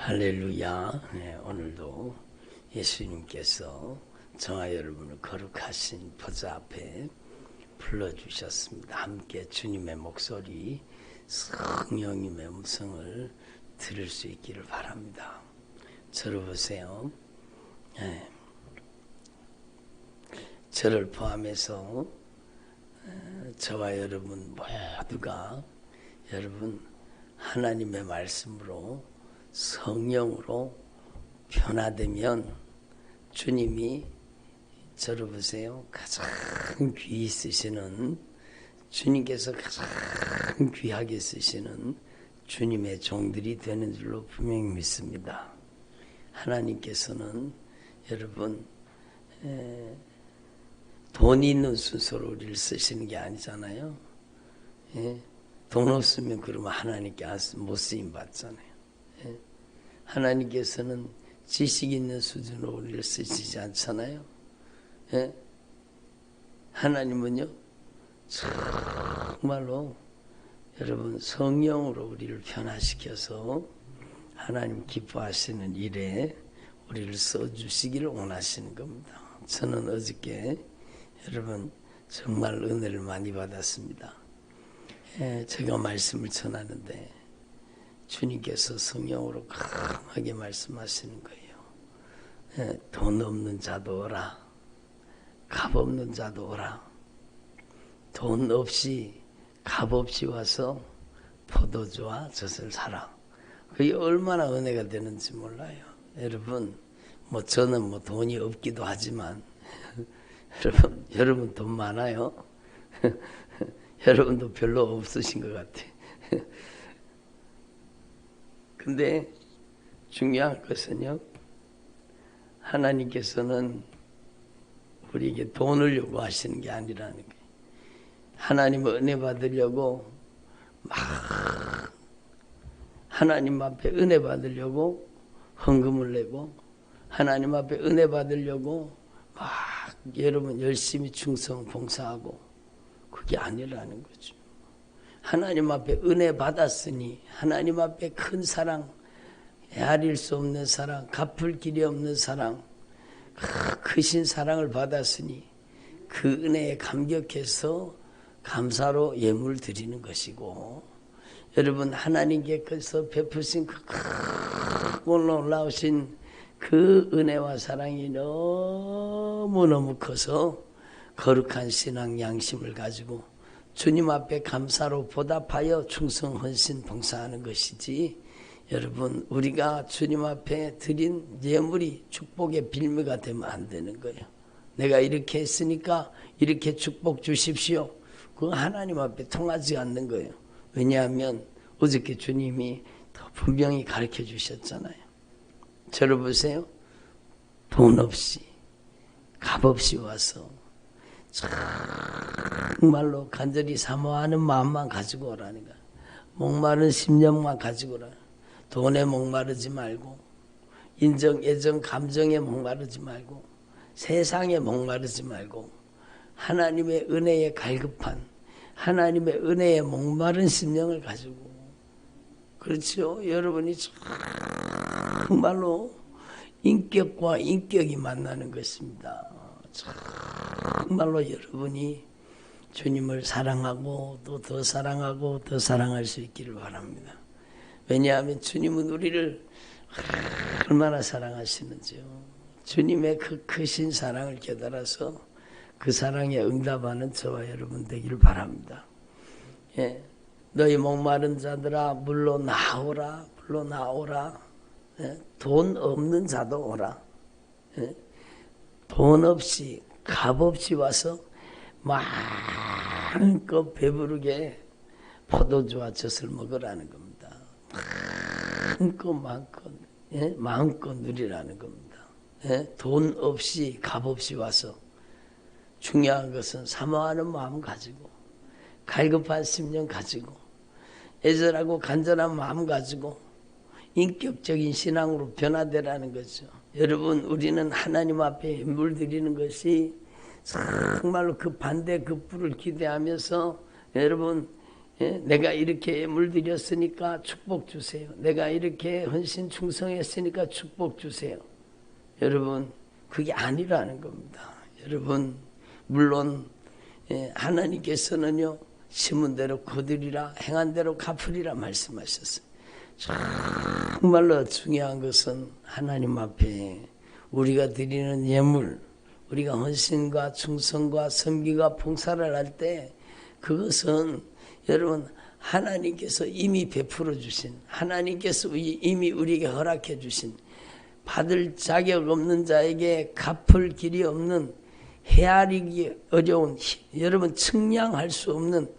할렐루야. 네, 오늘도 예수님께서 저와 여러분을 거룩하신 보좌 앞에 불러주셨습니다. 함께 주님의 목소리, 성령님의 음성을 들을 수 있기를 바랍니다. 저를 보세요. 네. 저를 포함해서 저와 여러분 모두가 여러분 하나님의 말씀으로 성령으로 변화되면 주님이 저를 보세요. 가장 귀히 쓰시는 주님께서 가장 귀하게 쓰시는 주님의 종들이 되는 줄로 분명히 믿습니다. 하나님께서는 여러분 돈이 있는 순서로 우리를 쓰시는 게 아니잖아요. 돈 없으면 그러면 하나님께 못 쓰임 받잖아요. 하나님께서는 지식 있는 수준으로 우리를 쓰시지 않잖아요. 하나님은요 정말로 여러분 성령으로 우리를 변화시켜서 하나님 기뻐하시는 일에 우리를 써주시기를 원하시는 겁니다. 저는 어저께 여러분 정말 은혜를 많이 받았습니다. 제가 말씀을 전하는데 주님께서 성령으로 강하게 말씀하시는 거예요. 돈 없는 자도 오라. 값 없는 자도 오라. 돈 없이 값 없이 와서 포도주와 젖을 사라. 그게 얼마나 은혜가 되는지 몰라요. 여러분 저는 돈이 없기도 하지만 여러분 돈 많아요. 여러분도 별로 없으신 것 같아요. 근데 중요한 것은요, 하나님께서는 우리에게 돈을 요구하시는 게 아니라는 거예요. 하나님을 은혜 받으려고 막 하나님 앞에 은혜 받으려고 헌금을 내고 하나님 앞에 은혜 받으려고 막 여러분 열심히 충성 봉사하고 그게 아니라는 거죠. 하나님 앞에 은혜 받았으니 하나님 앞에 큰 사랑, 헤아릴 수 없는 사랑, 갚을 길이 없는 사랑, 크신 사랑을 받았으니 그 은혜에 감격해서 감사로 예물 드리는 것이고, 여러분 하나님께서 베푸신 그 크고 놀라우신 그 은혜와 사랑이 너무너무 커서 거룩한 신앙 양심을 가지고 주님 앞에 감사로 보답하여 충성 헌신 봉사하는 것이지, 여러분 우리가 주님 앞에 드린 예물이 축복의 빌미가 되면 안 되는 거예요. 내가 이렇게 했으니까 이렇게 축복 주십시오. 그거 하나님 앞에 통하지 않는 거예요. 왜냐하면 어저께 주님이 더 분명히 가르쳐 주셨잖아요. 저를 보세요. 돈 없이 값 없이 와서 정말로 간절히 사모하는 마음만 가지고 오라는 거야. 목마른 심령만 가지고 오라. 돈에 목마르지 말고, 인정, 애정, 감정에 목마르지 말고, 세상에 목마르지 말고, 하나님의 은혜에 갈급한, 하나님의 은혜에 목마른 심령을 가지고, 그렇죠? 여러분이 정말로 인격과 인격이 만나는 것입니다. 정말로 여러분이 주님을 사랑하고 또 더 사랑하고 더 사랑할 수 있기를 바랍니다. 왜냐하면 주님은 우리를 얼마나 사랑하시는지요. 주님의 그 크신 사랑을 깨달아서 그 사랑에 응답하는 저와 여러분 되기를 바랍니다. 너희 목마른 자들아 물로 나오라, 물로 나오라. 돈 없는 자도 오라. 돈 없이 값 없이 와서 마음껏 배부르게 포도주와 젖을 먹으라는 겁니다. 마음껏 누리라는 겁니다. 돈 없이 값 없이 와서 중요한 것은 사모하는 마음 가지고 갈급한 심령 가지고 애절하고 간절한 마음 가지고 인격적인 신앙으로 변화되라는 거죠. 여러분 우리는 하나님 앞에 예물 드리는 것이 정말로 그 반대 그 뿔을 기대하면서 여러분 예? 내가 이렇게 물들였으니까 축복 주세요. 내가 이렇게 헌신 충성했으니까 축복 주세요. 여러분, 그게 아니라는 겁니다. 여러분, 물론 하나님께서는요, 심은 대로 거두리라 행한 대로 갚으리라 말씀하셨어요. 정말로 중요한 것은 하나님 앞에 우리가 드리는 예물, 우리가 헌신과 충성과 섬기가 봉사를 할 때 그것은 여러분 하나님께서 이미 베풀어 주신, 하나님께서 이미 우리에게 허락해 주신, 받을 자격 없는 자에게 갚을 길이 없는, 헤아리기 어려운, 여러분 측량할 수 없는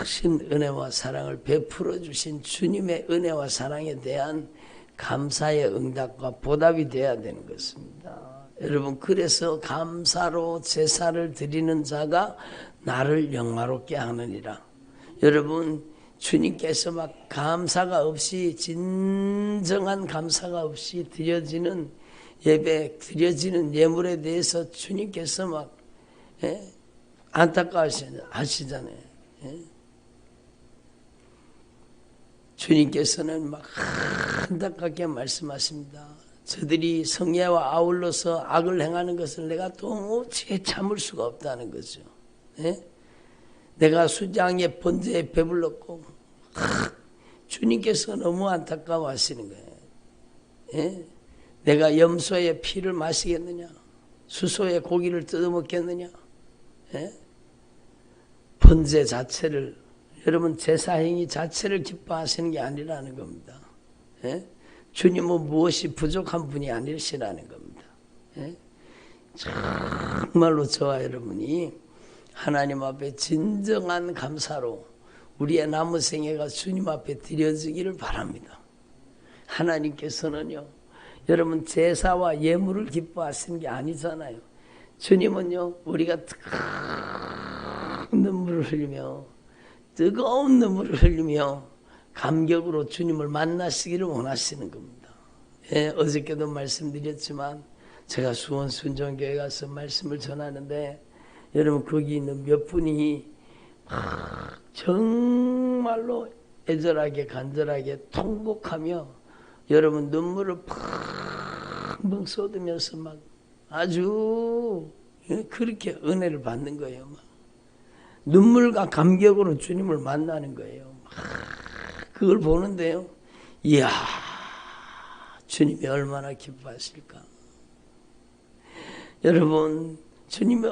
크신 은혜와 사랑을 베풀어 주신 주님의 은혜와 사랑에 대한 감사의 응답과 보답이 되어야 되는 것입니다. 여러분, 그래서 감사로 제사를 드리는 자가 나를 영화롭게 하느니라. 여러분, 주님께서 막 감사가 없이, 진정한 감사가 없이 드려지는 예배, 드려지는 예물에 대해서 주님께서 막 안타까워하시잖아요. 주님께서는 막 안타깝게 말씀하십니다. 저들이 성례와 아울러서 악을 행하는 것을 내가 도무지 참을 수가 없다는 거죠. 내가 수장의 번제에 배불렀고, 주님께서 너무 안타까워하시는 거예요. 내가 염소의 피를 마시겠느냐? 수소의 고기를 뜯어먹겠느냐? 번제 자체를, 여러분 제사행위 자체를 기뻐하시는 게 아니라는 겁니다. 주님은 무엇이 부족한 분이 아니시라는 겁니다. 정말로 저와 여러분이 하나님 앞에 진정한 감사로 우리의 남은 생애가 주님 앞에 드려지기를 바랍니다. 하나님께서는요, 여러분 제사와 예물을 기뻐하시는 게 아니잖아요. 주님은요, 우리가 눈물을 흘리며, 뜨거운 눈물을 흘리며 감격으로 주님을 만나시기를 원하시는 겁니다. 어저께도 말씀드렸지만 제가 수원 순종교회 가서 말씀을 전하는데, 여러분 거기 있는 몇 분이 정말로 애절하게 간절하게 통곡하며 여러분 눈물을 펑펑 쏟으면서 막 아주 그렇게 은혜를 받는 거예요. 막 눈물과 감격으로 주님을 만나는 거예요. 그걸 보는데요, 이야, 주님이 얼마나 기뻐하실까. 여러분, 주님이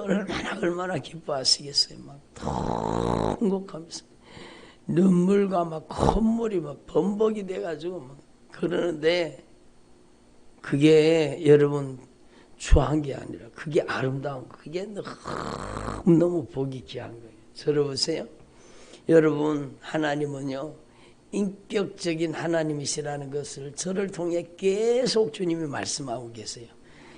얼마나 기뻐하시겠어요. 막 통곡하면서 눈물과 막 콧물이 막 범벅이 돼가지고 막 그러는데, 그게 여러분 추한 게 아니라 그게 아름다운 거, 그게 너무 보기 귀한 거예요. 들어보세요. 여러분, 하나님은요, 인격적인 하나님이시라는 것을 저를 통해 계속 주님이 말씀하고 계세요.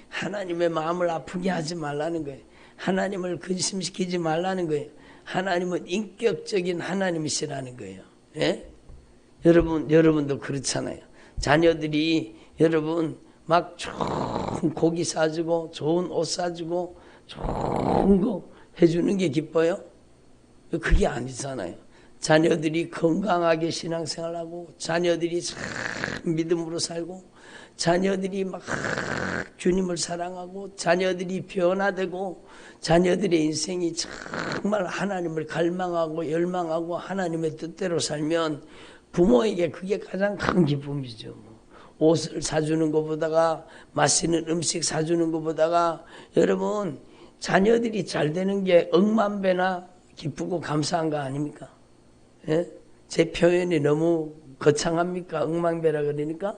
하나님의 마음을 아프게 하지 말라는 거예요. 하나님을 근심시키지 말라는 거예요. 하나님은 인격적인 하나님이시라는 거예요. 여러분도 그렇잖아요. 자녀들이 여러분 막 좋은 고기 사주고 좋은 옷 사주고 좋은 거 해주는 게 기뻐요? 그게 아니잖아요. 자녀들이 건강하게 신앙생활하고, 자녀들이 참 믿음으로 살고, 자녀들이 막 주님을 사랑하고, 자녀들이 변화되고, 자녀들의 인생이 정말 하나님을 갈망하고 열망하고 하나님의 뜻대로 살면 부모에게 그게 가장 큰 기쁨이죠. 옷을 사주는 것보다가, 마시는 음식 사주는 것보다가, 여러분 자녀들이 잘 되는 게 억만배나 기쁘고 감사한 거 아닙니까? 제 표현이 너무 거창합니까? 억만배라 그러니까?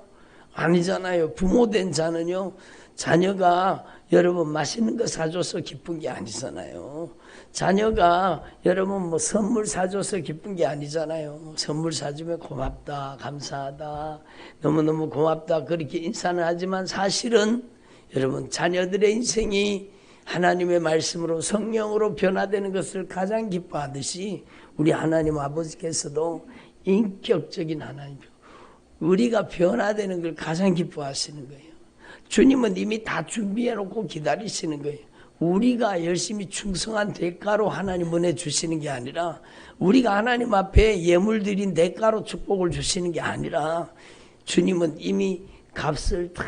아니잖아요. 부모된 자는요, 자녀가 여러분 맛있는 거 사줘서 기쁜 게 아니잖아요. 자녀가 여러분 뭐 선물 사줘서 기쁜 게 아니잖아요. 선물 사주면 고맙다, 감사하다, 너무너무 고맙다, 그렇게 인사는 하지만 사실은 여러분 자녀들의 인생이 하나님의 말씀으로 성령으로 변화되는 것을 가장 기뻐하듯이 우리 하나님 아버지께서도 인격적인 하나님, 우리가 변화되는 걸 가장 기뻐하시는 거예요. 주님은 이미 다 준비해놓고 기다리시는 거예요. 우리가 열심히 충성한 대가로 하나님 은혜 주시는 게 아니라 우리가 하나님 앞에 예물 드린 대가로 축복을 주시는 게 아니라 주님은 이미 값을 다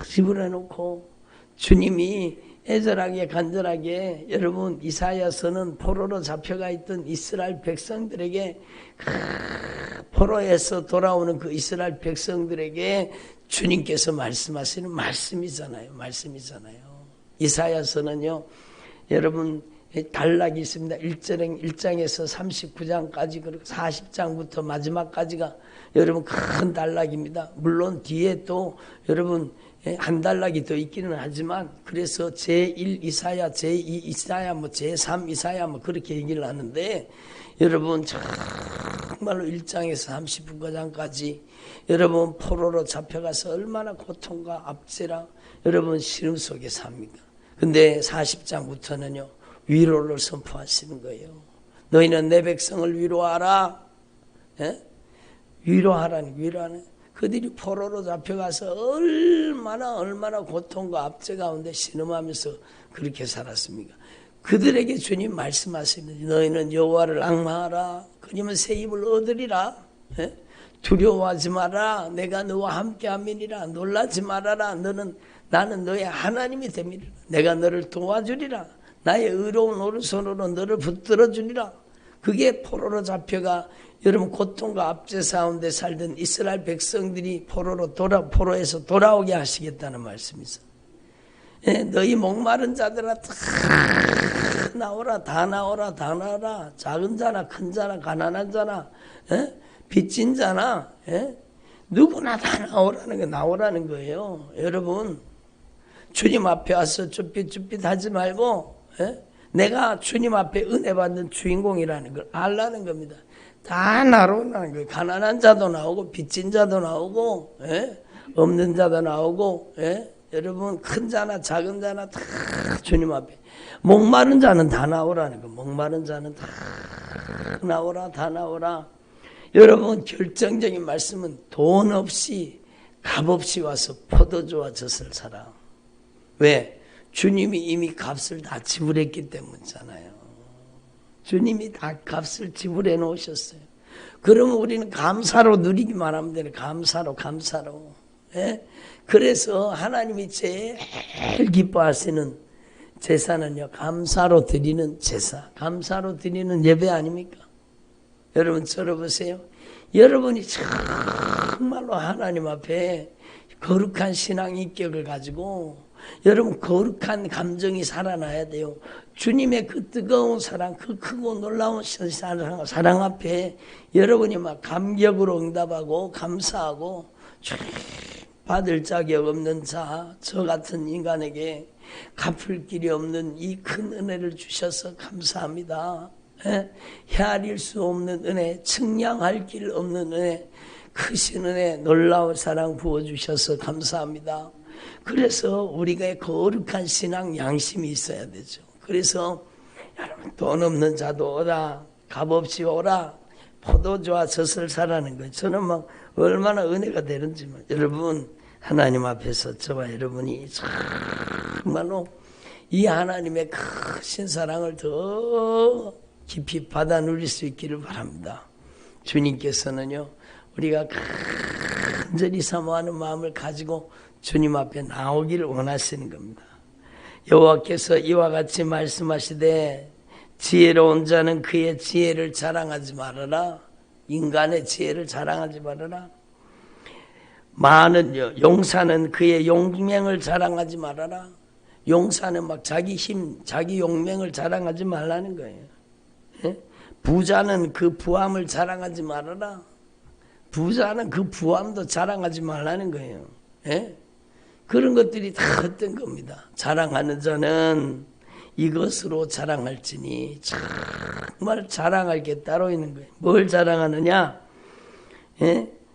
지불해 놓고 주님이 애절하게 간절하게 여러분 이사야서는 포로로 잡혀가 있던 이스라엘 백성들에게 포로에서 돌아오는 그 이스라엘 백성들에게 주님께서 말씀하시는 말씀이잖아요. 이사야서는요, 여러분 단락이 있습니다. 1장에서 39장까지 그리고 40장부터 마지막까지가 여러분 큰 단락입니다. 물론 뒤에 또 여러분 한 단락이 더 있기는 하지만 그래서 제1 이사야, 제2 이사야, 제3 이사야 그렇게 얘기를 하는데 여러분 정말로 1장에서 39장까지 여러분 포로로 잡혀가서 얼마나 고통과 압제랑 여러분 시름 속에 삽니까? 근데 40장부터는요 위로를 선포하시는 거예요. 너희는 내 백성을 위로하라. 위로하라는 그들이 포로로 잡혀가서 얼마나 고통과 압제 가운데 신음하면서 그렇게 살았습니까? 그들에게 주님 말씀하시는 너희는 여호와를 앙망하라. 그러면 새 힘을 얻으리라. 두려워하지 마라. 내가 너와 함께함이니라. 놀라지 말아라. 나는 너의 하나님이 됨이라. 내가 너를 도와주리라. 나의 의로운 오른손으로 너를 붙들어 주리라. 그게 포로로 잡혀가 여러분 고통과 압제 가운데 살던 이스라엘 백성들이 포로에서 돌아오게 하시겠다는 말씀이죠. 너희 목마른 자들아 다 나오라. 다 나오라. 작은 자나 큰 자나 가난한 자나 빚진 자나 누구나 다 나오라는 거예요. 여러분 주님 앞에 와서 쭈삣쭈삣 하지 말고 내가 주님 앞에 은혜 받는 주인공이라는 걸 알라는 겁니다. 다 나오라는 거예요. 가난한 자도 나오고 빚진 자도 나오고 없는 자도 나오고 여러분 큰 자나 작은 자나 다 주님 앞에 목마른 자는 다 나오라는 거예요. 목마른 자는 다 나오라. 여러분 결정적인 말씀은 돈 없이 값 없이 와서 포도주와 젖을 사라. 왜? 주님이 이미 값을 다 지불했기 때문이잖아요. 주님이 다 값을 지불해 놓으셨어요. 그러면 우리는 감사로 누리기만 하면 되는 감사로. 그래서 하나님이 제일 기뻐하시는 제사는요, 감사로 드리는 제사, 감사로 드리는 예배 아닙니까? 여러분 들어보세요. 여러분이 정말로 하나님 앞에 거룩한 신앙 인격을 가지고 여러분 거룩한 감정이 살아나야 돼요. 주님의 그 뜨거운 사랑, 그 크고 놀라운 사랑 앞에 여러분이 막 감격으로 응답하고 감사하고 받을 자격 없는 저 같은 인간에게 갚을 길이 없는 이 큰 은혜를 주셔서 감사합니다. 헤아릴 수 없는 은혜, 측량할 길 없는 은혜, 크신 은혜, 놀라운 사랑 부어주셔서 감사합니다. 그래서 우리가 거룩한 신앙 양심이 있어야 되죠. 그래서 여러분 돈 없는 자도 오라, 값없이 오라, 포도주와 젖을 사라는 거예요. 저는 막 얼마나 은혜가 되는지만 여러분 하나님 앞에서 저와 여러분이 정말로 이 하나님의 크신 사랑을 더 깊이 받아 누릴 수 있기를 바랍니다. 주님께서는요 우리가 간절히 사모하는 마음을 가지고 주님 앞에 나오기를 원하시는 겁니다. 여호와께서 이와 같이 말씀하시되 지혜로운 자는 그의 지혜를 자랑하지 말아라. 인간의 지혜를 자랑하지 말아라. 많은 용사는 그의 용맹을 자랑하지 말아라. 용사는 막 자기 힘, 자기 용맹을 자랑하지 말라는 거예요. 부자는 그 부함을 자랑하지 말아라. 부자는 그 부함도 자랑하지 말라는 거예요. 그런 것들이 다 어떤 겁니다. 자랑하는 자는 이것으로 자랑할지니 정말 자랑할 게 따로 있는 거예요. 뭘 자랑하느냐?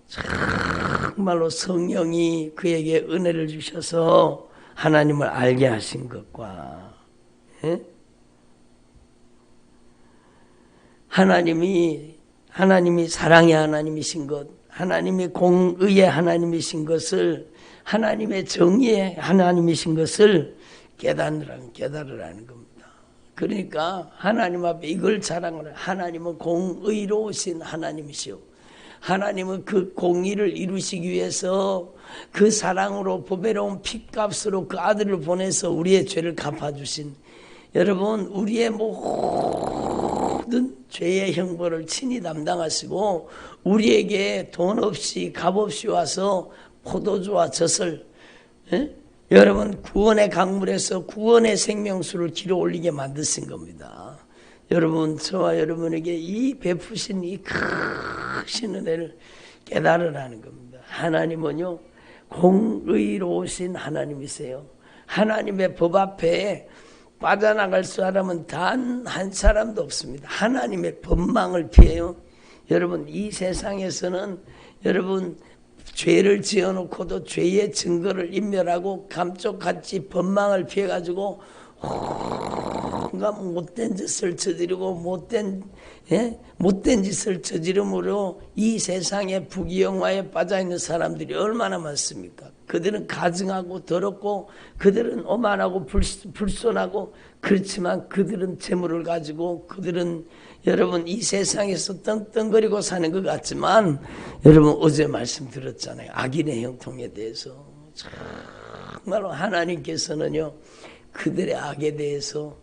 정말로 성령이 그에게 은혜를 주셔서 하나님을 알게 하신 것과 하나님이 사랑의 하나님이신 것, 하나님이 공의의 하나님이신 것을, 하나님의 정의의 하나님이신 것을 깨달으라는 겁니다. 그러니까 하나님 앞에 이걸 자랑하라. 하나님은 공의로우신 하나님이시오. 하나님은 그 공의를 이루시기 위해서 그 사랑으로 보배로운 핏값으로 그 아들을 보내서 우리의 죄를 갚아주신, 여러분 우리의 모든 죄의 형벌을 친히 담당하시고 우리에게 돈 없이 값 없이 와서 포도주와 젖을, 여러분 구원의 강물에서 구원의 생명수를 길어 올리게 만드신 겁니다. 여러분 저와 여러분에게 이 베푸신 이 크신 은혜를 깨달으라는 겁니다. 하나님은요 공의로우신 하나님이세요. 하나님의 법 앞에 빠져나갈 사람은 단 한 사람도 없습니다. 하나님의 법망을 피해요. 여러분 이 세상에서는 여러분 죄를 지어놓고도 죄의 증거를 인멸하고 감쪽같이 법망을 피해가지고 못된 짓을 저지르고 못된 짓을 저지름으로 이 세상의 부귀영화에 빠져있는 사람들이 얼마나 많습니까? 그들은 가증하고 더럽고 그들은 오만하고 불손하고, 그렇지만 그들은 재물을 가지고 그들은 여러분 이 세상에서 떵떵거리고 사는 것 같지만, 여러분 어제 말씀 들었잖아요. 악인의 형통에 대해서. 정말로 하나님께서는요 그들의 악에 대해서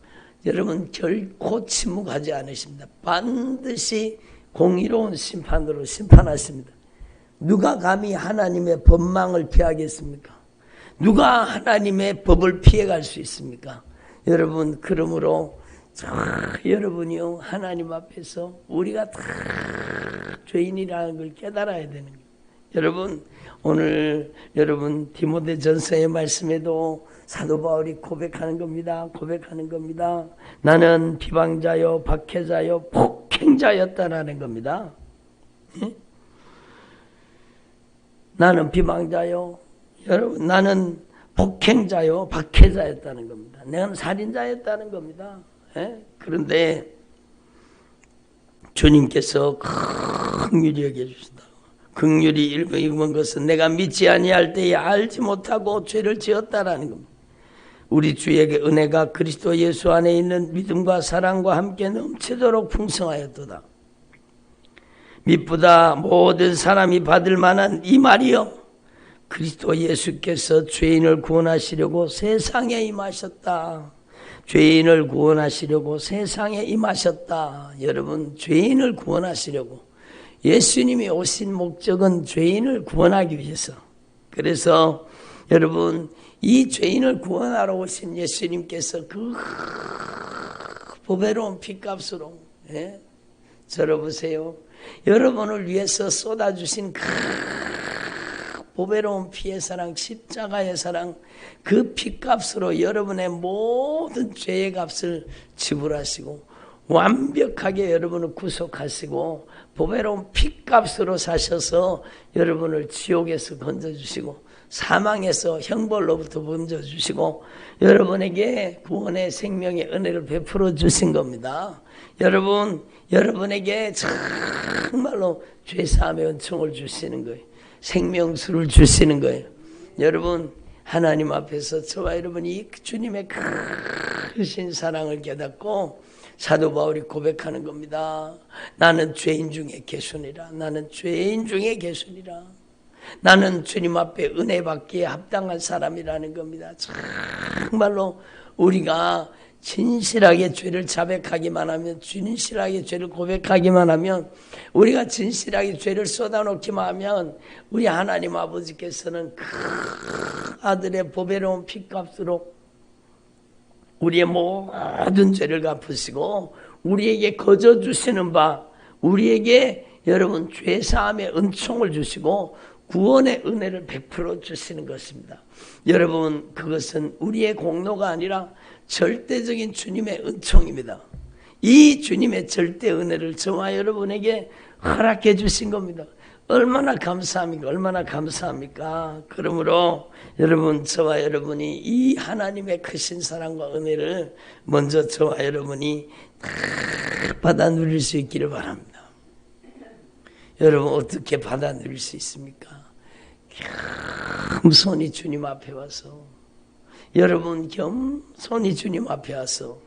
여러분 결코 침묵하지 않으십니다. 반드시 공의로운 심판으로 심판하십니다. 누가 감히 하나님의 법망을 피하겠습니까? 누가 하나님의 법을 피해갈 수 있습니까? 여러분 그러므로 여러분이요 하나님 앞에서 우리가 다 죄인이라는 걸 깨달아야 되는 거예요. 여러분 오늘 여러분 디모데전서의 말씀에도 사도 바울이 고백하는 겁니다. 나는 비방자요 박해자요 폭행자였다라는 겁니다. 예? 나는 비방자요, 여러분 나는 폭행자요 박해자였다는 겁니다. 내가 살인자였다는 겁니다. 예? 그런데 주님께서 긍휼히 여겨주신다. 긍휼히 읽은 것은 내가 믿지 아니할 때에 알지 못하고 죄를 지었다라는 겁니다. 우리 주에게 은혜가 그리스도 예수 안에 있는 믿음과 사랑과 함께 넘치도록 풍성하였도다. 미쁘다 모든 사람이 받을 만한 이 말이요, 그리스도 예수께서 죄인을 구원하시려고 세상에 임하셨다. 죄인을 구원하시려고 세상에 임하셨다. 여러분 죄인을 구원하시려고 예수님이 오신 목적은 죄인을 구원하기 위해서. 그래서 여러분 이 죄인을 구원하러 오신 예수님께서 그 보배로운 핏값으로, 저러 보세요. 여러분을 위해서 쏟아주신 그 보배로운 피의 사랑, 십자가의 사랑, 그 핏값으로 여러분의 모든 죄의 값을 지불하시고 완벽하게 여러분을 구속하시고 보배로운 핏값으로 사셔서 여러분을 지옥에서 건져주시고 사망에서 형벌로부터 건져주시고 여러분에게 구원의 생명의 은혜를 베풀어 주신 겁니다. 여러분, 여러분에게 정말로 죄사함의 은총을 주시는 거예요. 생명수를 주시는 거예요. 여러분 하나님 앞에서 저와 여러분이 주님의 크신 사랑을 깨닫고 사도 바울이 고백하는 겁니다. 나는 죄인 중에 개순이라. 나는 죄인 중에 개순이라. 나는 주님 앞에 은혜 받기에 합당한 사람이라는 겁니다. 정말로 우리가 진실하게 죄를 자백하기만 하면, 진실하게 죄를 고백하기만 하면, 우리가 진실하게 죄를 쏟아놓기만 하면 우리 하나님 아버지께서는 그 아들의 보배로운 핏값으로 우리의 모든 죄를 갚으시고 우리에게 거저 주시는 바, 우리에게 여러분 죄사함의 은총을 주시고 구원의 은혜를 베풀어 주시는 것입니다. 여러분 그것은 우리의 공로가 아니라 절대적인 주님의 은총입니다. 이 주님의 절대 은혜를 저와 여러분에게 허락해 주신 겁니다. 얼마나 감사합니까? 얼마나 감사합니까? 그러므로 여러분 저와 여러분이 이 하나님의 크신 사랑과 은혜를 먼저 저와 여러분이 받아 누릴 수 있기를 바랍니다. 여러분 어떻게 받아 누릴 수 있습니까? 겸손히 주님 앞에 와서 여러분 겸손히 주님 앞에 와서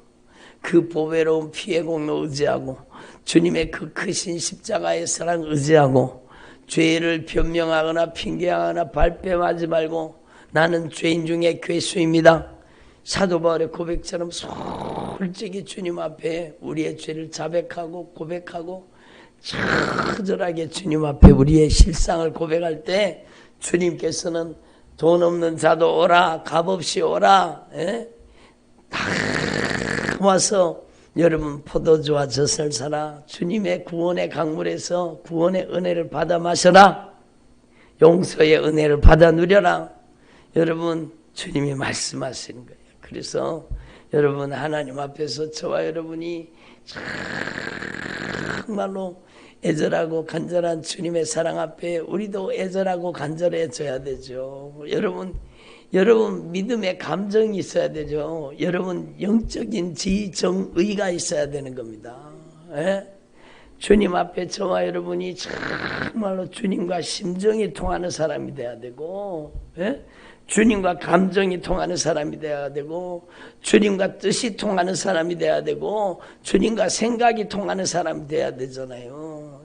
그 보배로운 피의 공로 의지하고 주님의 그 크신 십자가의 사랑 의지하고 죄를 변명하거나 핑계하거나 발뺌하지 말고 나는 죄인 중에 괴수입니다. 사도 바울의 고백처럼 솔직히 주님 앞에 우리의 죄를 자백하고 고백하고 처절하게 주님 앞에 우리의 실상을 고백할 때 주님께서는 돈 없는 자도 오라, 값없이 오라, 다 와서 여러분 포도주와 젖을 사라, 주님의 구원의 강물에서 구원의 은혜를 받아 마셔라, 용서의 은혜를 받아 누려라. 여러분 주님이 말씀하시는 거예요. 그래서 여러분 하나님 앞에서 저와 여러분이 정말로 애절하고 간절한 주님의 사랑 앞에 우리도 애절하고 간절해져야 되죠. 여러분 믿음의 감정이 있어야 되죠. 여러분 영적인 지정의가 있어야 되는 겁니다. 주님 앞에 저와 여러분이 정말로 주님과 심정이 통하는 사람이 돼야 되고, 주님과 감정이 통하는 사람이 돼야 되고, 주님과 뜻이 통하는 사람이 돼야 되고, 주님과 생각이 통하는 사람이 돼야 되잖아요.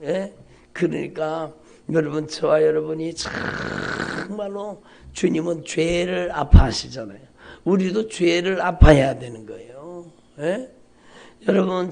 그러니까 여러분 저와 여러분이 정말로 주님은 죄를 아파하시잖아요. 우리도 죄를 아파해야 되는 거예요. 여러분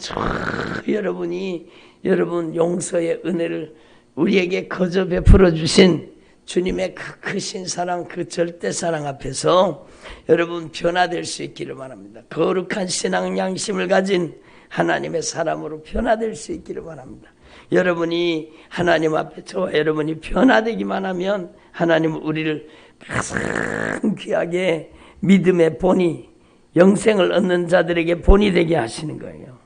여러분 용서의 은혜를 우리에게 거저 베풀어 주신 주님의 그 크신 사랑, 그 절대 사랑 앞에서 여러분 변화될 수 있기를 바랍니다. 거룩한 신앙 양심을 가진 하나님의 사람으로 변화될 수 있기를 바랍니다. 여러분이 하나님 앞에 저와 여러분이 변화되기만 하면 하나님은 우리를 가장 귀하게 믿음의 본이, 영생을 얻는 자들에게 본이 되게 하시는 거예요.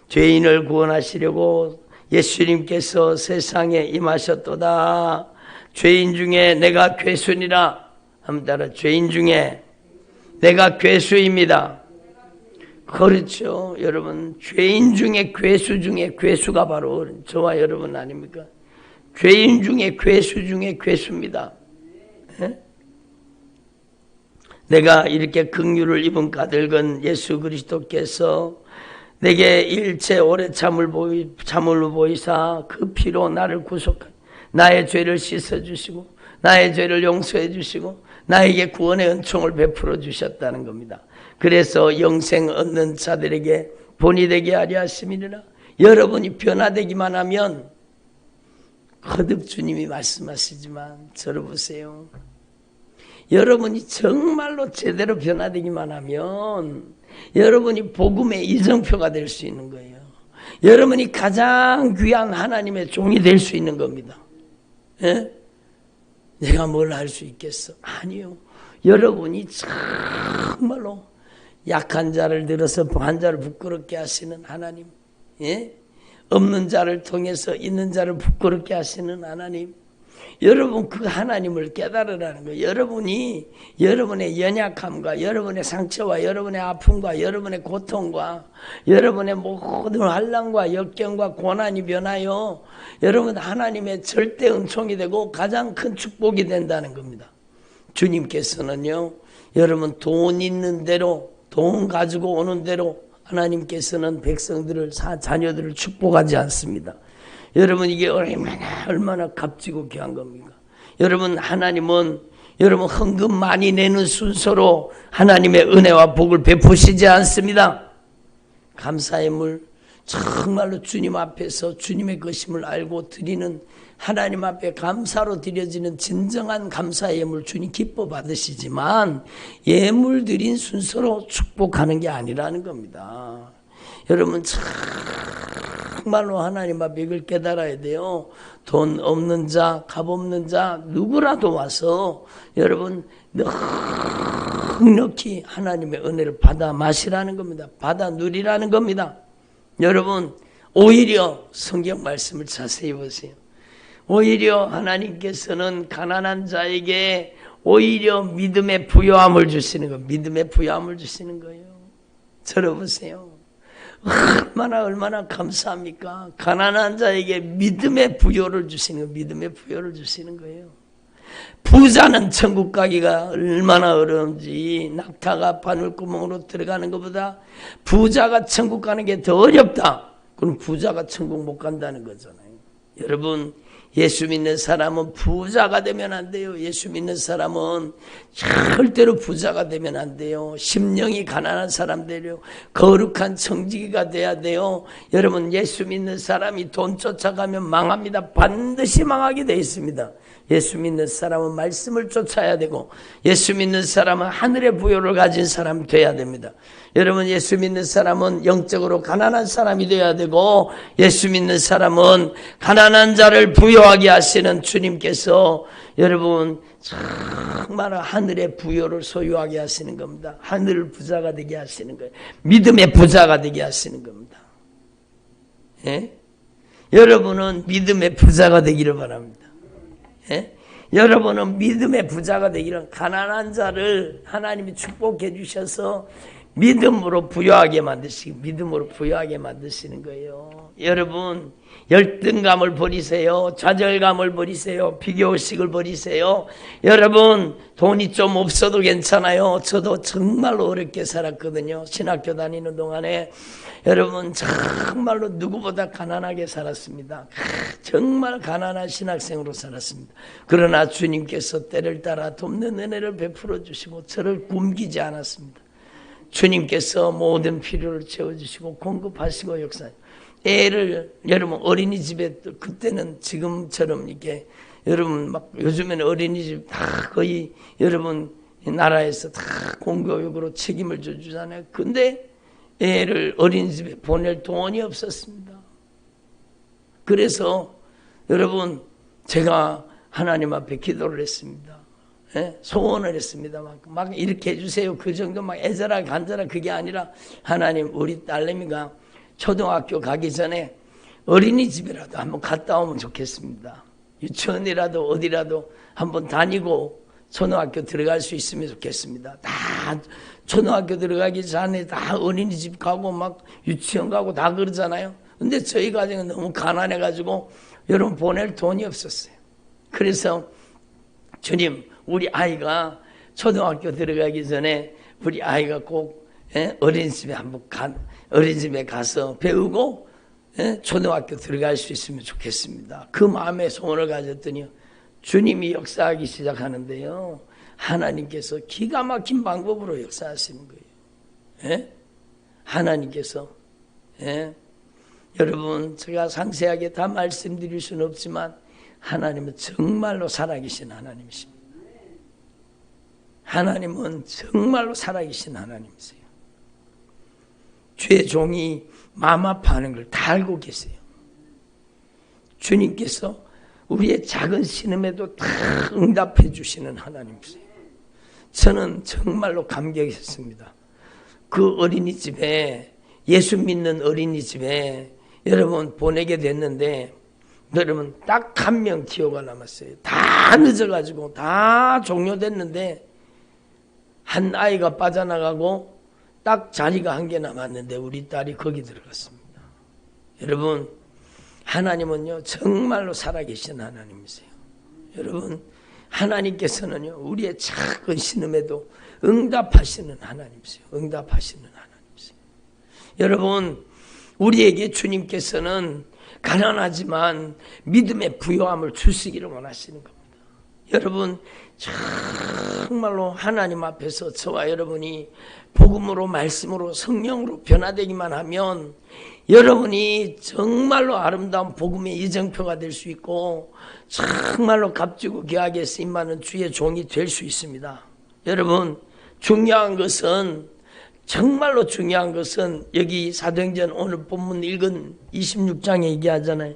죄인을 구원하시려고 예수님께서 세상에 임하셨도다. 죄인 중에 내가 괴수니라. 한번 따라, 죄인 중에 내가 괴수입니다. 그렇죠. 여러분 죄인 중에 괴수 중에 괴수가 바로 저와 여러분 아닙니까? 죄인 중에 괴수 중에 괴수입니다. 내가 이렇게 긍휼을 입은 까닭은 예수 그리스도께서 내게 일체 오래 참을 보이사 그 피로 나를 구속하고 나의 죄를 씻어주시고 나의 죄를 용서해 주시고 나에게 구원의 은총을 베풀어 주셨다는 겁니다. 그래서 영생 얻는 자들에게 본이 되게 하려 하심이니라. 여러분이 변화되기만 하면, 거듭 주님이 말씀하시지만 저를 보세요. 여러분이 정말로 제대로 변화되기만 하면 여러분이 복음의 이정표가 될 수 있는 거예요. 여러분이 가장 귀한 하나님의 종이 될 수 있는 겁니다. 내가 뭘 할 수 있겠어? 아니요. 여러분이 정말로 약한 자를 들어서 환자를 부끄럽게 하시는 하나님, 없는 자를 통해서 있는 자를 부끄럽게 하시는 하나님, 여러분 그 하나님을 깨달으라는 거예요. 여러분이 여러분의 연약함과 여러분의 상처와 여러분의 아픔과 여러분의 고통과 여러분의 모든 환난과 역경과 고난이 변하여 여러분 하나님의 절대 은총이 되고 가장 큰 축복이 된다는 겁니다. 주님께서는요, 여러분 돈 있는 대로, 돈 가지고 오는 대로 하나님께서는 백성들을, 자녀들을 축복하지 않습니다. 여러분 이게 얼마나 값지고 귀한 겁니까? 여러분 하나님은 여러분 헌금 많이 내는 순서로 하나님의 은혜와 복을 베푸시지 않습니다. 감사의 물, 정말로 주님 앞에서 주님의 것임을 알고 드리는, 하나님 앞에 감사로 드려지는 진정한 감사의 예물 주님 기뻐 받으시지만 예물 드린 순서로 축복하는 게 아니라는 겁니다. 여러분 정말로 하나님 앞에 이걸 깨달아야 돼요. 돈 없는 자, 값 없는 자 누구라도 와서 여러분 넉넉히 하나님의 은혜를 받아 마시라는 겁니다. 받아 누리라는 겁니다. 여러분 오히려 성경 말씀을 자세히 보세요. 오히려 하나님께서는 가난한 자에게 오히려 믿음의 부요함을 주시는 거예요. 믿음의 부요함을 주시는 거예요. 들어보세요. 얼마나 감사합니까? 가난한 자에게 믿음의 부요를 주시는 거예요. 믿음의 부요를 주시는 거예요. 부자는 천국 가기가 얼마나 어려운지, 낙타가 바늘구멍으로 들어가는 것보다 부자가 천국 가는 게 더 어렵다. 그럼 부자가 천국 못 간다는 거잖아요. 여러분, 예수 믿는 사람은 부자가 되면 안 돼요. 예수 믿는 사람은 절대로 부자가 되면 안 돼요. 심령이 가난한 사람 되려 거룩한 청지기가 돼야 돼요. 여러분, 예수 믿는 사람이 돈 쫓아가면 망합니다. 반드시 망하게 돼 있습니다. 예수 믿는 사람은 말씀을 쫓아야 되고, 예수 믿는 사람은 하늘의 부요를 가진 사람이 돼야 됩니다. 여러분, 예수 믿는 사람은 영적으로 가난한 사람이 돼야 되고, 예수 믿는 사람은 가난한 자를 부요하게 하시는 주님께서 여러분 정말 하늘의 부요를 소유하게 하시는 겁니다. 하늘 부자가 되게 하시는 거예요. 믿음의 부자가 되게 하시는 겁니다. 예? 여러분은 믿음의 부자가 되기를 바랍니다. 예? 여러분은 믿음의 부자가 되기를, 가난한 자를 하나님이 축복해 주셔서 믿음으로 부유하게 만드시고 믿음으로 부유하게 만드시는 거예요. 여러분, 열등감을 버리세요. 좌절감을 버리세요. 비교의식을 버리세요. 여러분, 돈이 좀 없어도 괜찮아요. 저도 정말로 어렵게 살았거든요. 신학교 다니는 동안에 여러분 정말로 누구보다 가난하게 살았습니다. 정말 가난한 신학생으로 살았습니다. 그러나 주님께서 때를 따라 돕는 은혜를 베풀어 주시고 저를 굶기지 않았습니다. 주님께서 모든 필요를 채워주시고 공급하시고 역사. 애를 여러분 어린이집에 그때는 지금처럼 이렇게 여러분 막 요즘에는 어린이집 다 거의 여러분 나라에서 다 공교육으로 책임을 져주잖아요. 근데 애를 어린이집에 보낼 돈이 없었습니다. 그래서 여러분 제가 하나님 앞에 기도를 했습니다. 예? 소원을 했습니다. 막 이렇게 해주세요. 그 정도 막 애절하게 간절하게 그게 아니라 하나님 우리 딸내미가 초등학교 가기 전에 어린이집이라도 한번 갔다 오면 좋겠습니다. 유치원이라도 어디라도 한번 다니고 초등학교 들어갈 수 있으면 좋겠습니다. 다 초등학교 들어가기 전에 다 어린이집 가고 막 유치원 가고 다 그러잖아요. 근데 저희 가정은 너무 가난해가지고 여러분 보낼 돈이 없었어요. 그래서 주님 우리 아이가 초등학교 들어가기 전에 우리 아이가 꼭 어린이집에 한번 어린이집에 가서 배우고 초등학교 들어갈 수 있으면 좋겠습니다. 그 마음에 소원을 가졌더니 주님이 역사하기 시작하는데요. 하나님께서 기가 막힌 방법으로 역사하시는 거예요. 하나님께서 여러분 제가 상세하게 다 말씀드릴 수는 없지만 하나님은 정말로 살아계신 하나님이십니다. 하나님은 정말로 살아계신 하나님이세요. 주의 종이 마음 아파하는 걸 다 알고 계세요. 주님께서 우리의 작은 신음에도 다 응답해 주시는 하나님이세요. 저는 정말로 감격했습니다. 그 어린이집에 예수 믿는 어린이집에 여러분 보내게 됐는데 여러분 딱 한 명 기호가 남았어요. 다 늦어가지고 다 종료됐는데 한 아이가 빠져나가고 딱 자리가 한 개 남았는데 우리 딸이 거기 들어갔습니다. 여러분 하나님은요 정말로 살아계신 하나님이세요. 여러분 하나님께서는요 우리의 작은 신음에도 응답하시는 하나님이세요. 응답하시는 하나님이세요. 여러분 우리에게 주님께서는 가난하지만 믿음의 부요함을 주시기를 원하시는 겁니다. 여러분 정말로 하나님 앞에서 저와 여러분이 복음으로 말씀으로 성령으로 변화되기만 하면 여러분이 정말로 아름다운 복음의 이정표가 될 수 있고 정말로 값지고 귀하게 쓰임받는 주의 종이 될 수 있습니다. 여러분 중요한 것은 정말로 중요한 것은 여기 사도행전 오늘 본문 읽은 26장에 얘기하잖아요.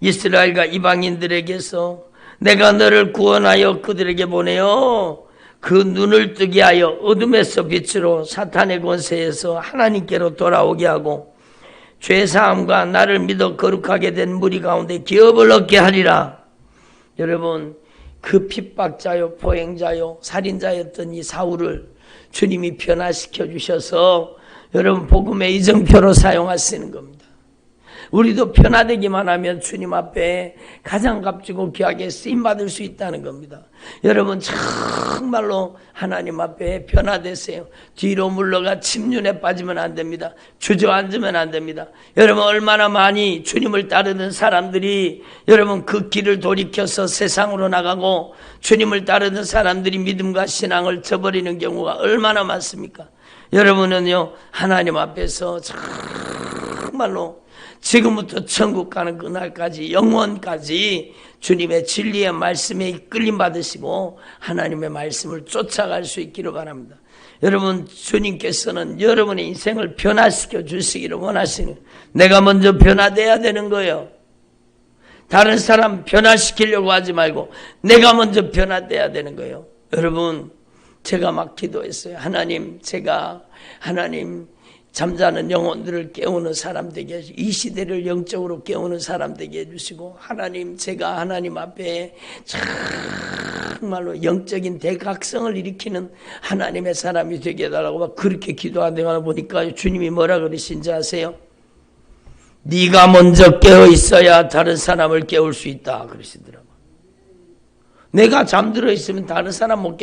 이스라엘과 이방인들에게서 내가 너를 구원하여 그들에게 보내어 그 눈을 뜨게 하여 어둠에서 빛으로 사탄의 권세에서 하나님께로 돌아오게 하고 죄사함과 나를 믿어 거룩하게 된 무리 가운데 기업을 얻게 하리라. 여러분 그 핍박자요 포행자요 살인자였던 이 사울을 주님이 변화시켜 주셔서 여러분 복음의 이정표로 사용하시는 겁니다. 우리도 변화되기만 하면 주님 앞에 가장 값지고 귀하게 쓰임받을 수 있다는 겁니다. 여러분 정말로 하나님 앞에 변화되세요. 뒤로 물러가 침륜에 빠지면 안 됩니다. 주저앉으면 안 됩니다. 여러분 얼마나 많이 주님을 따르는 사람들이 여러분 그 길을 돌이켜서 세상으로 나가고 주님을 따르는 사람들이 믿음과 신앙을 저버리는 경우가 얼마나 많습니까? 여러분은요 하나님 앞에서 정말로 지금부터 천국 가는 그날까지 영원까지 주님의 진리의 말씀에 이끌림 받으시고 하나님의 말씀을 쫓아갈 수 있기를 바랍니다. 여러분 주님께서는 여러분의 인생을 변화시켜 주시기를 원하시는, 내가 먼저 변화돼야 되는 거예요. 다른 사람 변화시키려고 하지 말고 내가 먼저 변화돼야 되는 거예요. 여러분 제가 막 기도했어요. 하나님 잠자는 영혼들을 깨우는 사람 되게 해주시고 이 시대를 영적으로 깨우는 사람 되게 해주시고 제가 하나님 앞에 정말로 영적인 대각성을 일으키는 하나님의 사람이 되게 해달라고 막 그렇게 기도하다가 보니까 주님이 뭐라 그러신지 아세요? 네가 먼저 깨어 있어야 다른 사람을 깨울 수 있다 그러시더라고요. 내가 잠들어 있으면 다른 사람 못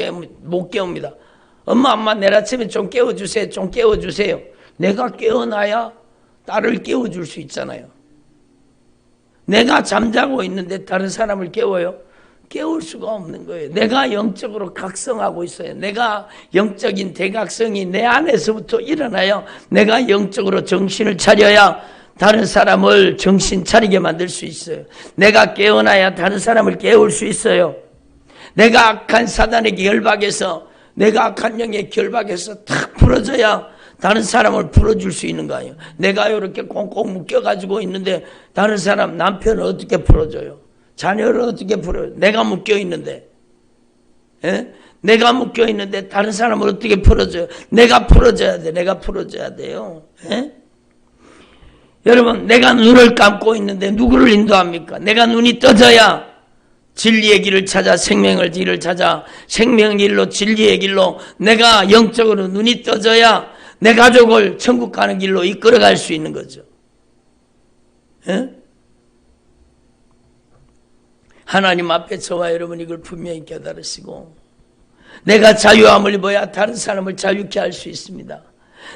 깨웁니다. 엄마 내일 아침에 좀 깨워주세요. 내가 깨어나야 딸을 깨워줄 수 있잖아요. 내가 잠자고 있는데 다른 사람을 깨워요? 깨울 수가 없는 거예요. 내가 영적으로 각성하고 있어요. 내가 영적인 대각성이 내 안에서부터 일어나요. 내가 영적으로 정신을 차려야 다른 사람을 정신 차리게 만들 수 있어요. 내가 깨어나야 다른 사람을 깨울 수 있어요. 내가 악한 사단에게 결박해서, 내가 악한 영에 결박해서 탁 풀어져야 다른 사람을 풀어줄 수 있는 거 아니에요. 내가 이렇게 꽁꽁 묶여가지고 있는데 다른 사람 남편을 어떻게 풀어줘요? 자녀를 어떻게 풀어요? 내가 묶여있는데. 예? 내가 묶여있는데 다른 사람을 어떻게 풀어줘요? 내가 풀어줘야 돼요. 예? 여러분 내가 눈을 감고 있는데 누구를 인도합니까? 내가 눈이 떠져야 진리의 길을 찾아 생명의 길을 찾아 생명의 길로 진리의 길로 내가 영적으로 눈이 떠져야 내 가족을 천국 가는 길로 이끌어갈 수 있는 거죠. 예? 하나님 앞에 저와 여러분 이걸 분명히 깨달으시고 내가 자유함을 입어야 다른 사람을 자유케 할 수 있습니다.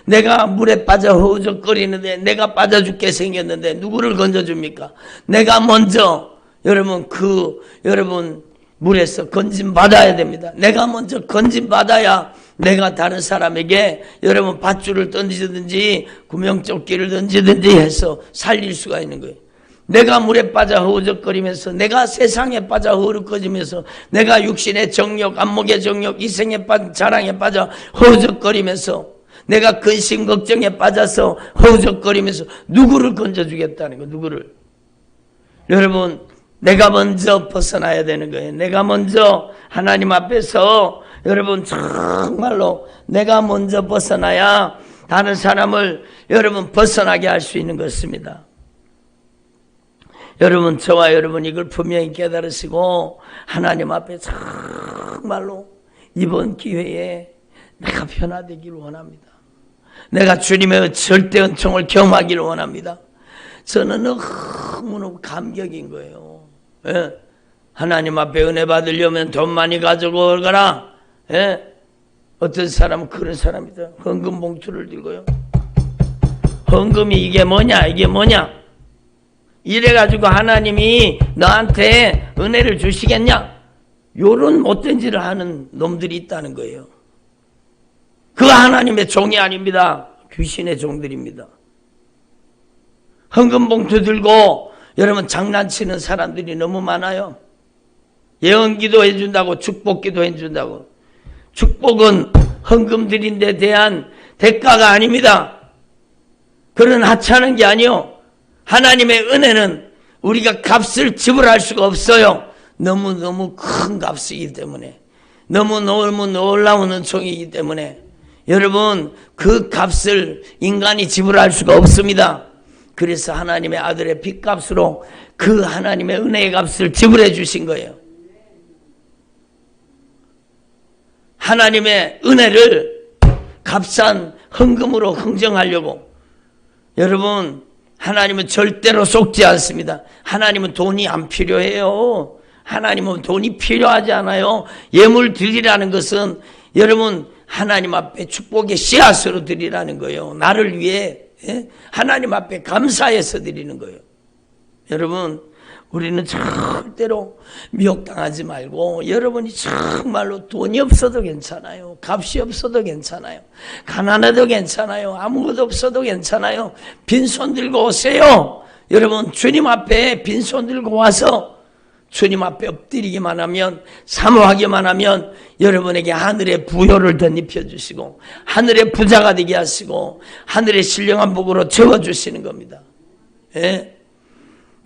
내가 물에 빠져 허우적거리는데 내가 빠져 죽게 생겼는데 누구를 건져줍니까? 내가 먼저 여러분 물에서 건진 받아야 됩니다. 내가 먼저 건진 받아야 내가 다른 사람에게 여러분 밧줄을 던지든지 구명조끼를 던지든지 해서 살릴 수가 있는 거예요. 내가 물에 빠져 허우적거리면서 내가 세상에 빠져 허우적거리면서 내가 육신의 정욕, 안목의 정욕, 이생의 자랑에 빠져 허우적거리면서 내가 근심 걱정에 빠져서 허우적거리면서 누구를 건져주겠다는 거예요. 누구를. 여러분 내가 먼저 벗어나야 되는 거예요. 내가 먼저 하나님 앞에서 여러분 정말로 내가 먼저 벗어나야 다른 사람을 여러분 벗어나게 할 수 있는 것입니다. 여러분 저와 여러분 이걸 분명히 깨달으시고 하나님 앞에 정말로 이번 기회에 내가 변화되기를 원합니다. 내가 주님의 절대 은총을 경험하기를 원합니다. 저는 너무너무 감격인 거예요. 예? 하나님 앞에 은혜 받으려면 돈 많이 가지고 오거라. 예? 어떤 사람은 그런 사람이다. 헌금 봉투를 들고요. 헌금이 이게 뭐냐? 이래가지고 하나님이 너한테 은혜를 주시겠냐? 요런 못된 짓을 하는 놈들이 있다는 거예요. 그 하나님의 종이 아닙니다. 귀신의 종들입니다. 헌금 봉투 들고 여러분 장난치는 사람들이 너무 많아요. 예언기도 해준다고 축복기도 해준다고. 축복은 헌금 드린 데 대한 대가가 아닙니다. 그런 하찮은 게 아니요. 하나님의 은혜는 우리가 값을 지불할 수가 없어요. 너무너무 큰 값이기 때문에. 너무 놀라운 은총이기 때문에 여러분 그 값을 인간이 지불할 수가 없습니다. 그래서 하나님의 아들의 핏값으로 그 하나님의 은혜의 값을 지불해 주신 거예요. 하나님의 은혜를 값싼 헌금으로 흥정하려고 여러분 하나님은 절대로 속지 않습니다. 하나님은 돈이 안 필요해요. 하나님은 돈이 필요하지 않아요. 예물 드리라는 것은 여러분 하나님 앞에 축복의 씨앗으로 드리라는 거예요. 나를 위해 하나님 앞에 감사해서 드리는 거예요. 여러분 우리는 절대로 미혹당하지 말고 여러분이 정말로 돈이 없어도 괜찮아요. 값이 없어도 괜찮아요. 가난해도 괜찮아요. 아무것도 없어도 괜찮아요. 빈손 들고 오세요. 여러분 주님 앞에 빈손 들고 와서 주님 앞에 엎드리기만 하면 사모하기만 하면 여러분에게 하늘의 부요를 덧입혀 주시고 하늘의 부자가 되게 하시고 하늘의 신령한 복으로 채워주시는 겁니다. 예?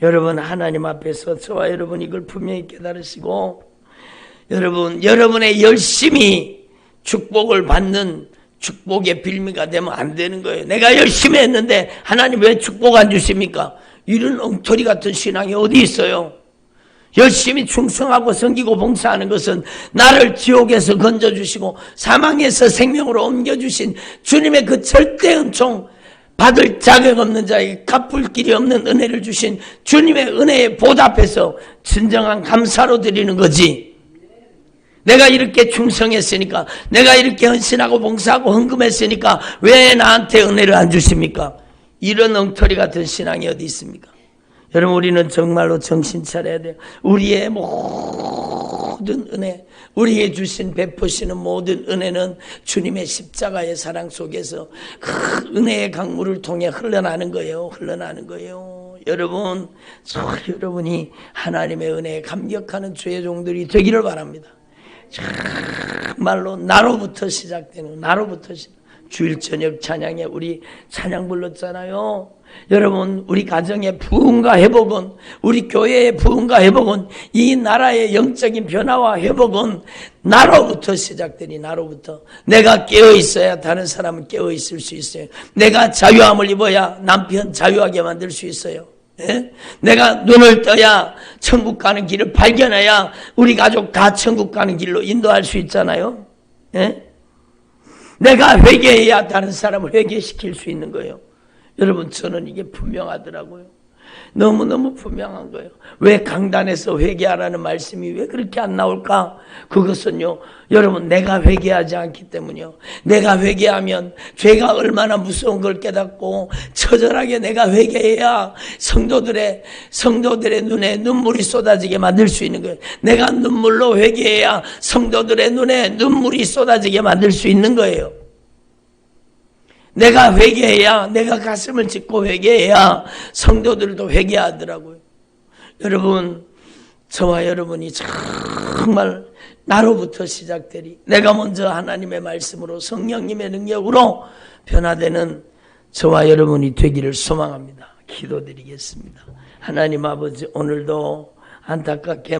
여러분 하나님 앞에서 저와 여러분 이걸 분명히 깨달으시고 여러분의 열심히 축복을 받는 축복의 빌미가 되면 안 되는 거예요. 내가 열심히 했는데 하나님 왜 축복 안 주십니까? 이런 엉터리 같은 신앙이 어디 있어요? 열심히 충성하고 섬기고 봉사하는 것은 나를 지옥에서 건져주시고 사망에서 생명으로 옮겨주신 주님의 그 절대 은총 받을 자격 없는 자에게 갚을 길이 없는 은혜를 주신 주님의 은혜에 보답해서 진정한 감사로 드리는 거지. 내가 이렇게 충성했으니까 내가 이렇게 헌신하고 봉사하고 헌금했으니까 왜 나한테 은혜를 안 주십니까? 이런 엉터리 같은 신앙이 어디 있습니까? 여러분 우리는 정말로 정신 차려야 돼요. 우리의 모든 은혜, 우리에게 주신 베푸시는 모든 은혜는 주님의 십자가의 사랑 속에서 그 은혜의 강물을 통해 흘러나는 거예요. 흘러나는 거예요. 여러분, 여러분이 하나님의 은혜에 감격하는 주의 종들이 되기를 바랍니다. 정말로 나로부터 시작되는 주일 저녁 찬양에 우리 찬양 불렀잖아요. 여러분 우리 가정의 부흥과 회복은 우리 교회의 부흥과 회복은 이 나라의 영적인 변화와 회복은 나로부터 시작되니 나로부터 내가 깨어있어야 다른 사람은 깨어있을 수 있어요. 내가 자유함을 입어야 남편 자유하게 만들 수 있어요. 예? 내가 눈을 떠야 천국 가는 길을 발견해야 우리 가족 다 천국 가는 길로 인도할 수 있잖아요. 예? 내가 회개해야 다른 사람을 회개시킬 수 있는 거예요. 여러분 저는 이게 분명하더라고요. 너무너무 분명한 거예요. 왜 강단에서 회개하라는 말씀이 왜 그렇게 안 나올까? 그것은요 여러분 내가 회개하지 않기 때문이요. 내가 회개하면 죄가 얼마나 무서운 걸 깨닫고 처절하게 내가 회개해야 성도들의 눈에 눈물이 쏟아지게 만들 수 있는 거예요. 내가 눈물로 회개해야 성도들의 눈에 눈물이 쏟아지게 만들 수 있는 거예요. 내가 회개해야 내가 가슴을 찢고 회개해야 성도들도 회개하더라고요. 여러분 저와 여러분이 정말 나로부터 시작되리 내가 먼저 하나님의 말씀으로 성령님의 능력으로 변화되는 저와 여러분이 되기를 소망합니다. 기도드리겠습니다. 하나님 아버지 오늘도 안타깝게